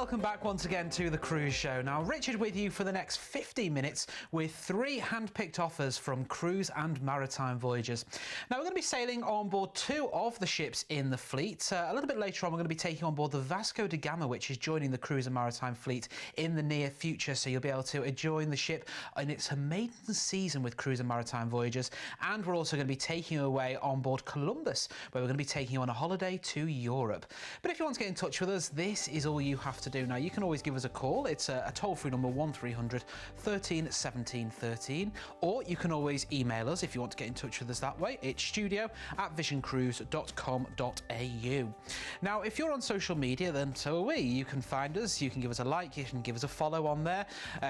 welcome back once again to the Cruise Show. Now, Richard with you for the next 15 minutes with 3 hand-picked offers from Cruise and Maritime Voyages. Now, we're going to be sailing on board 2 of the ships in the fleet. A little bit later on, we're going to be taking on board the Vasco da Gama, which is joining the Cruise and Maritime fleet in the near future. So you'll be able to join the ship in its maiden season with Cruise and Maritime Voyages. And we're also going to be taking you away on board Columbus, where we're going to be taking you on a holiday to Europe. But if you want to get in touch with us, this is all you have to do. Now, you can always give us a call. It's a toll-free number, 1300 13 17 13, or you can always email us if you want to get in touch with us that way. It's studio@visioncruise.com.au. Now, if you're on social media, then so are we. You can find us, you can give us a like, you can give us a follow on there.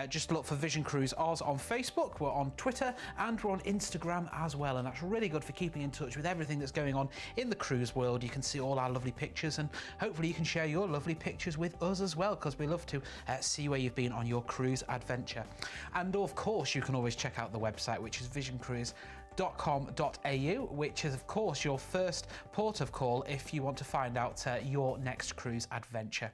Just look for Vision Cruise Oz on Facebook, we're on Twitter, and we're on Instagram as well, and that's really good for keeping in touch with everything that's going on in the cruise world. You can see all our lovely pictures, and hopefully you can share your lovely pictures with us as well, because we love to see where you've been on your cruise adventure. And of course, you can always check out the website, which is visioncruise.com.au, which is of course your first port of call if you want to find out your next cruise adventure.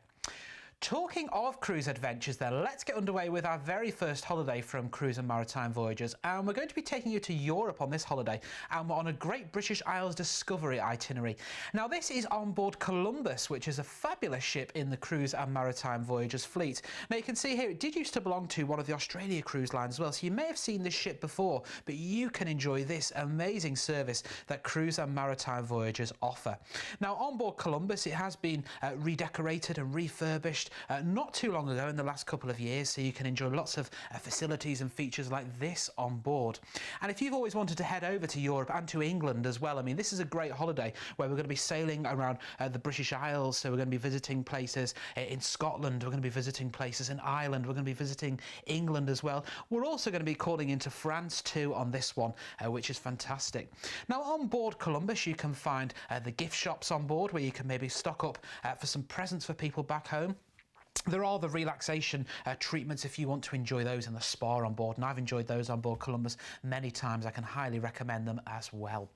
Talking of cruise adventures then, let's get underway with our very first holiday from Cruise and Maritime Voyages, and we're going to be taking you to Europe on this holiday, and we're on a Great British Isles Discovery itinerary. Now, this is on board Columbus, which is a fabulous ship in the Cruise and Maritime Voyages fleet. Now, you can see here it did used to belong to one of the Australia cruise lines as well, so you may have seen this ship before, but you can enjoy this amazing service that Cruise and Maritime Voyages offer. Now, on board Columbus, it has been redecorated and refurbished not too long ago, in the last couple of years, so you can enjoy lots of facilities and features like this on board. And if you've always wanted to head over to Europe and to England as well, I mean, this is a great holiday where we're going to be sailing around the British Isles, so we're going to be visiting places in Scotland, we're going to be visiting places in Ireland, we're going to be visiting England as well. We're also going to be calling into France too on this one, which is fantastic. Now, on board Columbus, you can find the gift shops on board, where you can maybe stock up for some presents for people back home. There are the relaxation treatments if you want to enjoy those, in the spa on board, and I've enjoyed those on board Columbus many times. I can highly recommend them as well.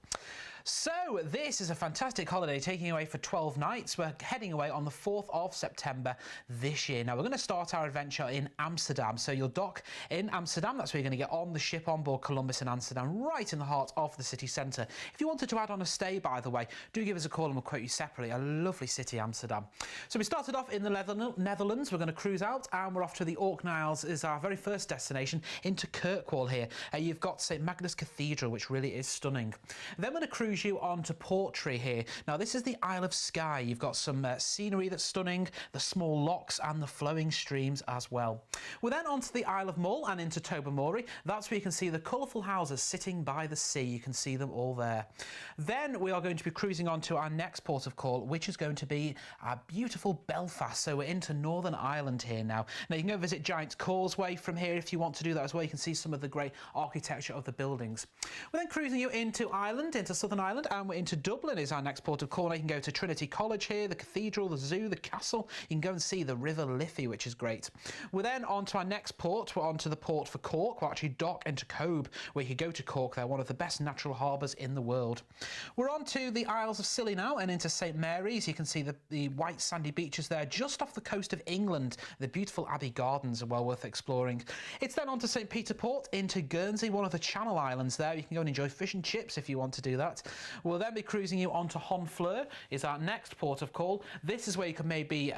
So this is a fantastic holiday, taking you away for 12 nights. We're heading away on the 4th of September this year. Now, we're going to start our adventure in Amsterdam. So you'll dock in Amsterdam. That's where you're going to get on the ship on board Columbus in Amsterdam, right in the heart of the city centre. If you wanted to add on a stay, by the way, do give us a call and we'll quote you separately. A lovely city, Amsterdam. So we started off in the Netherlands. We're going to cruise out, and we're off to the Orkney Isles is our very first destination, into Kirkwall here. You've got St Magnus Cathedral, which really is stunning. Then we're going to cruise you on to Portree here. Now, this is the Isle of Skye. You've got some scenery that's stunning, the small locks and the flowing streams as well. We're then on to the Isle of Mull and into Tobermory. That's where you can see the colourful houses sitting by the sea. You can see them all there. Then we are going to be cruising on to our next port of call, which is going to be our beautiful Belfast. So we're into Northern Ireland here now. Now, you can go visit Giant's Causeway from here if you want to do that as well. You can see some of the great architecture of the buildings. We're then cruising you into Ireland, into Southern Ireland, and we're into Dublin is our next port of call. Now, you can go to Trinity College here, the cathedral, the zoo, the castle. You can go and see the River Liffey, which is great. We're then on to our next port. We're on to the port for Cork. We'll actually dock into Cobh, where you can go to Cork. They're one of the best natural harbours in the world. We're on to the Isles of Scilly now and into St Mary's. You can see the white sandy beaches there just off the coast of England. The beautiful Abbey Gardens are well worth exploring. It's then on to St Peter Port into Guernsey, one of the Channel Islands there. You can go and enjoy fish and chips if you want to do that. We'll then be cruising you on to Honfleur is our next port of call. This is where you can maybe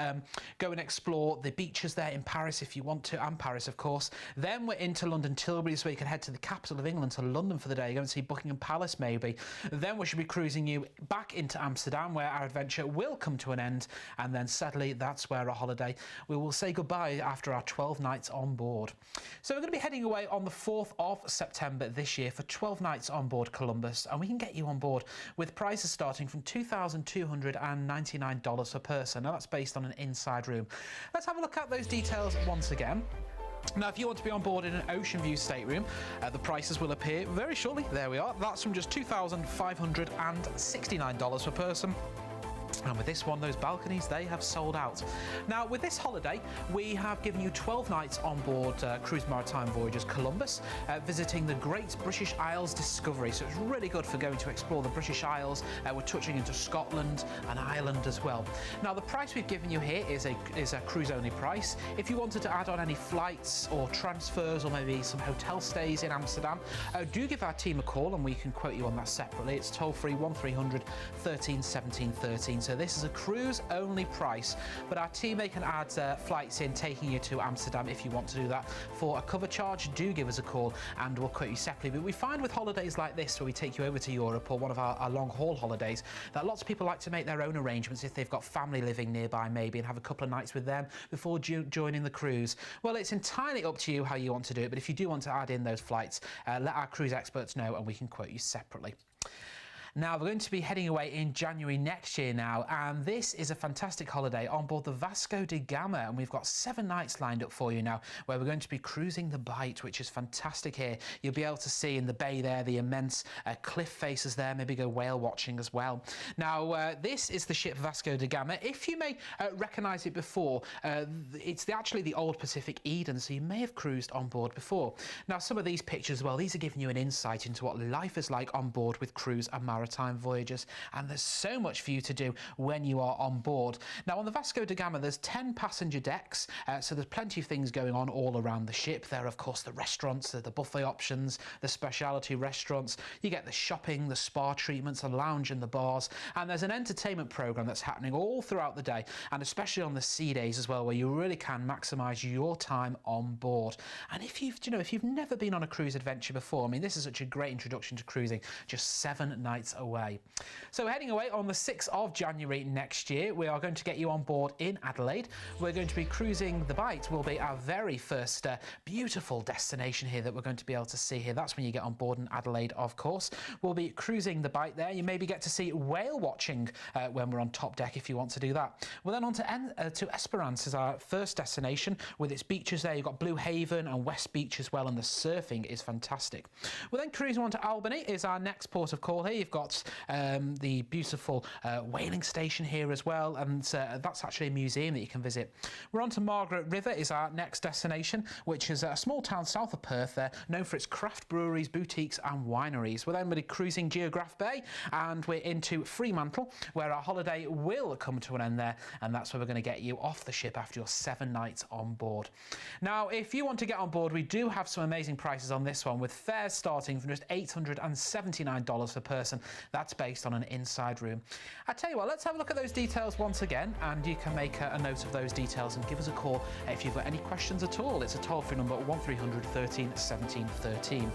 go and explore the beaches there in Paris if you want to, and Paris of course. Then we're into London Tilbury, so you can head to the capital of England, to London for the day, go and see Buckingham Palace maybe. Then we should be cruising you back into Amsterdam, where our adventure will come to an end, and then sadly that's where our holiday, we will say goodbye after our 12 nights on board. So we're going to be heading away on the 4th of September this year for 12 nights on board Columbus, and we can get you on board with prices starting from $2,299 per person. Now, that's based on an inside room. Let's have a look at those details once again. Now, if you want to be on board in an ocean view stateroom, the prices will appear very shortly. There we are. That's from just $2,569 per person. And with this one, those balconies, they have sold out. Now, with this holiday, we have given you 12 nights on board Cruise Maritime Voyages Columbus, visiting the Great British Isles Discovery. So it's really good for going to explore the British Isles. We're touching into Scotland and Ireland as well. Now, the price we've given you here is a cruise-only price. If you wanted to add on any flights or transfers or maybe some hotel stays in Amsterdam, do give our team a call and we can quote you on that separately. It's toll-free 1300 13 17 13. So this is a cruise-only price, but our team, they can add flights in taking you to Amsterdam if you want to do that. For a cover charge, do give us a call and we'll quote you separately. But we find with holidays like this, where we take you over to Europe or one of our long-haul holidays, that lots of people like to make their own arrangements if they've got family living nearby maybe, and have a couple of nights with them before joining the cruise. Well, it's entirely up to you how you want to do it, but if you do want to add in those flights, let our cruise experts know and we can quote you separately. Now, we're going to be heading away in January next year now, and this is a fantastic holiday on board the Vasco da Gama, and we've got 7 nights lined up for you now, where we're going to be cruising the Bight, which is fantastic here. You'll be able to see in the bay there the immense cliff faces there, maybe go whale watching as well. Now, this is the ship Vasco da Gama. If you may recognise it before, it's actually the old Pacific Eden, so you may have cruised on board before. Now, some of these pictures, well, these are giving you an insight into what life is like on board with cruise and maritime voyages, and there's so much for you to do when you are on board. Now, on the Vasco da Gama, there's 10 passenger decks, so there's plenty of things going on all around the ship. There are, of course, the restaurants, the buffet options, the specialty restaurants. You get the shopping, the spa treatments, the lounge and the bars, and there's an entertainment program that's happening all throughout the day, and especially on the sea days as well, where you really can maximize your time on board. And if you've never been on a cruise adventure before, I mean, this is such a great introduction to cruising, just 7 nights away. So heading away on the 6th of January next year, we are going to get you on board in Adelaide. We're going to be cruising the Bight, will be our very first beautiful destination here that we're going to be able to see here. That's when you get on board in Adelaide, of course. We'll be cruising the Bight there. You maybe get to see whale watching when we're on top deck if you want to do that. We're then on to Esperance as our first destination with its beaches there. You've got Blue Haven and West Beach as well, and the surfing is fantastic. We're then cruising on to Albany is our next port of call here. You've got the beautiful whaling station here as well, and that's actually a museum that you can visit. We're on to Margaret River is our next destination, which is a small town south of Perth there, known for its craft breweries, boutiques and wineries. We're then really cruising Geograph Bay, and we're into Fremantle, where our holiday will come to an end there, and that's where we're going to get you off the ship after your 7 nights on board. Now, if you want to get on board, we do have some amazing prices on this one, with fares starting from just $879 per person. That's based on an inside room. I tell you what, let's have a look at those details once again, and you can make a note of those details and give us a call if you've got any questions at all. It's a toll-free number, 1300 13 17 13.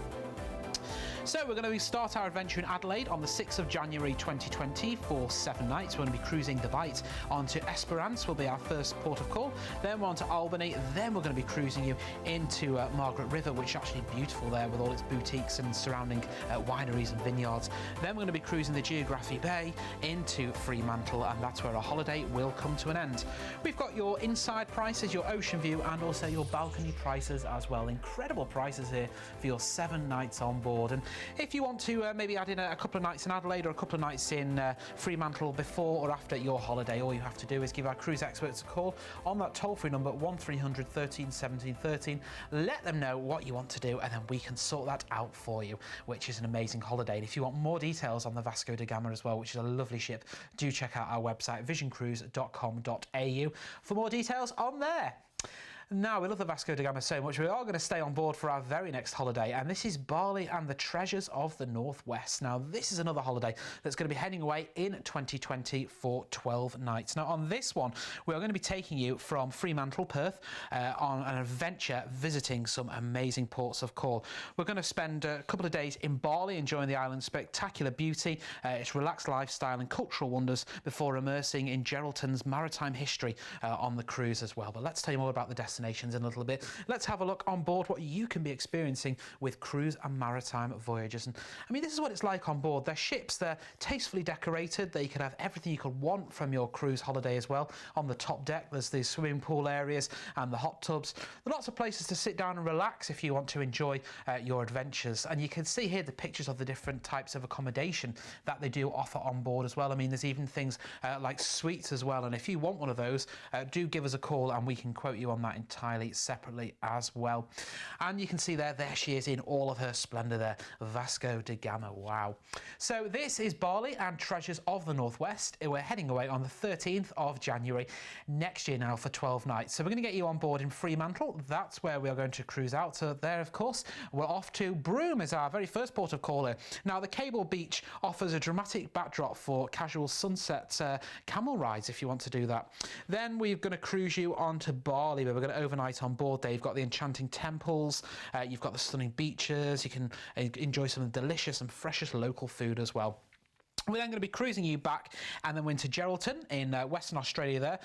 So we're going to start our adventure in Adelaide on the 6th of January 2020 for 7 nights. We're going to be cruising the Bight. On to Esperance will be our first port of call. Then we're on to Albany. Then we're going to be cruising you into Margaret River, which is actually beautiful there with all its boutiques and surrounding wineries and vineyards. Then we're going to be cruising the Geography Bay into Fremantle, and that's where our holiday will come to an end. We've got your inside prices, your ocean view, and also your balcony prices as well. Incredible prices here for your 7 nights on board. And if you want to maybe add in a couple of nights in Adelaide or a couple of nights in Fremantle before or after your holiday, all you have to do is give our cruise experts a call on that toll-free number, 1300 13 17 13. Let them know what you want to do, and then we can sort that out for you, which is an amazing holiday. And if you want more details on the Vasco da Gama as well, which is a lovely ship, do check out our website, visioncruise.com.au, for more details on there. Now, we love the Vasco da Gama so much, we are going to stay on board for our very next holiday, and this is Bali and the Treasures of the Northwest. Now, this is another holiday that's going to be heading away in 2020 for 12 nights. Now, on this one, we are going to be taking you from Fremantle, Perth, on an adventure visiting some amazing ports of call. We're going to spend a couple of days in Bali enjoying the island's spectacular beauty, its relaxed lifestyle and cultural wonders before immersing in Geraldton's maritime history on the cruise as well. But let's tell you more about the destination destinations in a little bit. Let's have a look on board what you can be experiencing with Cruise and Maritime Voyages. And I mean, this is what it's like on board. They're ships, they're tastefully decorated. They could have everything you could want from your cruise holiday as well. On the top deck, there's the swimming pool areas and the hot tubs. There are lots of places to sit down and relax if you want to enjoy your adventures. And you can see here the pictures of the different types of accommodation that they do offer on board as well. I mean, there's even things like suites as well. And if you want one of those, do give us a call and we can quote you on that entirely separately as well. And you can see there she is in all of her splendour there, Vasco da Gama. Wow. So this is Bali and Treasures of the Northwest. We're heading away on the 13th of January next year now for 12 nights. So we're going to get you on board in Fremantle. That's where we are going to cruise out. So there, of course, we're off to Broome is our very first port of call here. Now, the Cable Beach offers a dramatic backdrop for casual sunset camel rides if you want to do that. Then we're going to cruise you on to Bali, where we're going to overnight on board there. You've got the enchanting temples, you've got the stunning beaches, you can enjoy some of the delicious and freshest local food as well. We're then going to be cruising you back and then we're into Geraldton in Western Australia there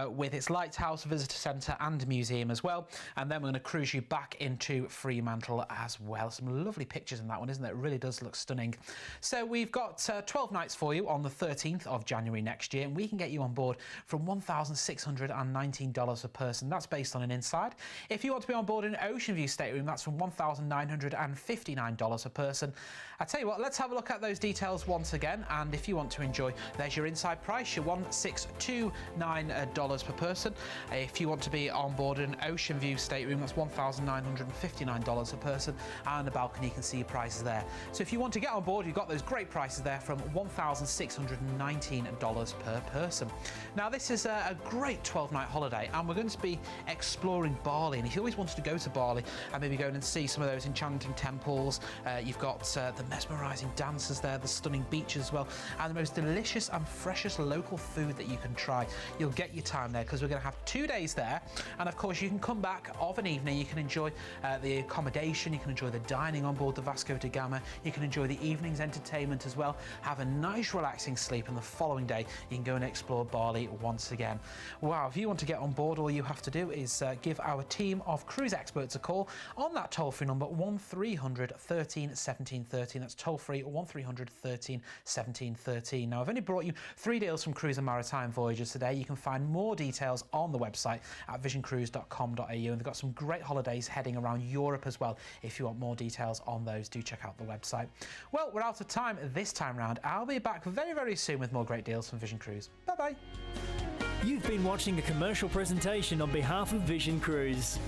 with its lighthouse, visitor centre and museum as well. And then we're going to cruise you back into Fremantle as well. Some lovely pictures in that one, isn't it? It really does look stunning. So we've got 12 nights for you on the 13th of January next year, and we can get you on board from $1,619 per person. That's based on an inside. If you want to be on board in an ocean view stateroom, that's from $1,959 per person. I tell you what, let's have a look at those details once again. And if you want to enjoy, there's your inside price, your $1,629 per person. If you want to be on board an ocean view stateroom, that's $1,959 per person, and the balcony, you can see your prices there. So if you want to get on board, you've got those great prices there from $1,619 per person. Now, this is a great 12-night holiday, and we're going to be exploring Bali. And if you always wanted to go to Bali and maybe go and see some of those enchanting temples, you've got the mesmerising dancers there, the stunning beaches as well, and the most delicious and freshest local food that you can try. You'll get your time there because we're going to have 2 days there, and of course you can come back of an evening. You can enjoy the accommodation, you can enjoy the dining on board the Vasco da Gama, you can enjoy the evening's entertainment as well, have a nice relaxing sleep, and the following day you can go and explore Bali once again. Wow, if you want to get on board, all you have to do is give our team of cruise experts a call on that toll-free number 1300 13 17 13. That's toll-free 1300 13 1713. Now, I've only brought you 3 deals from Cruise and Maritime Voyages today. You can find more details on the website at visioncruise.com.au, and they've got some great holidays heading around Europe as well. If you want more details on those, do check out the website. Well, we're out of time this time round. I'll be back very, very soon with more great deals from Vision Cruise. Bye-bye. You've been watching a commercial presentation on behalf of Vision Cruise.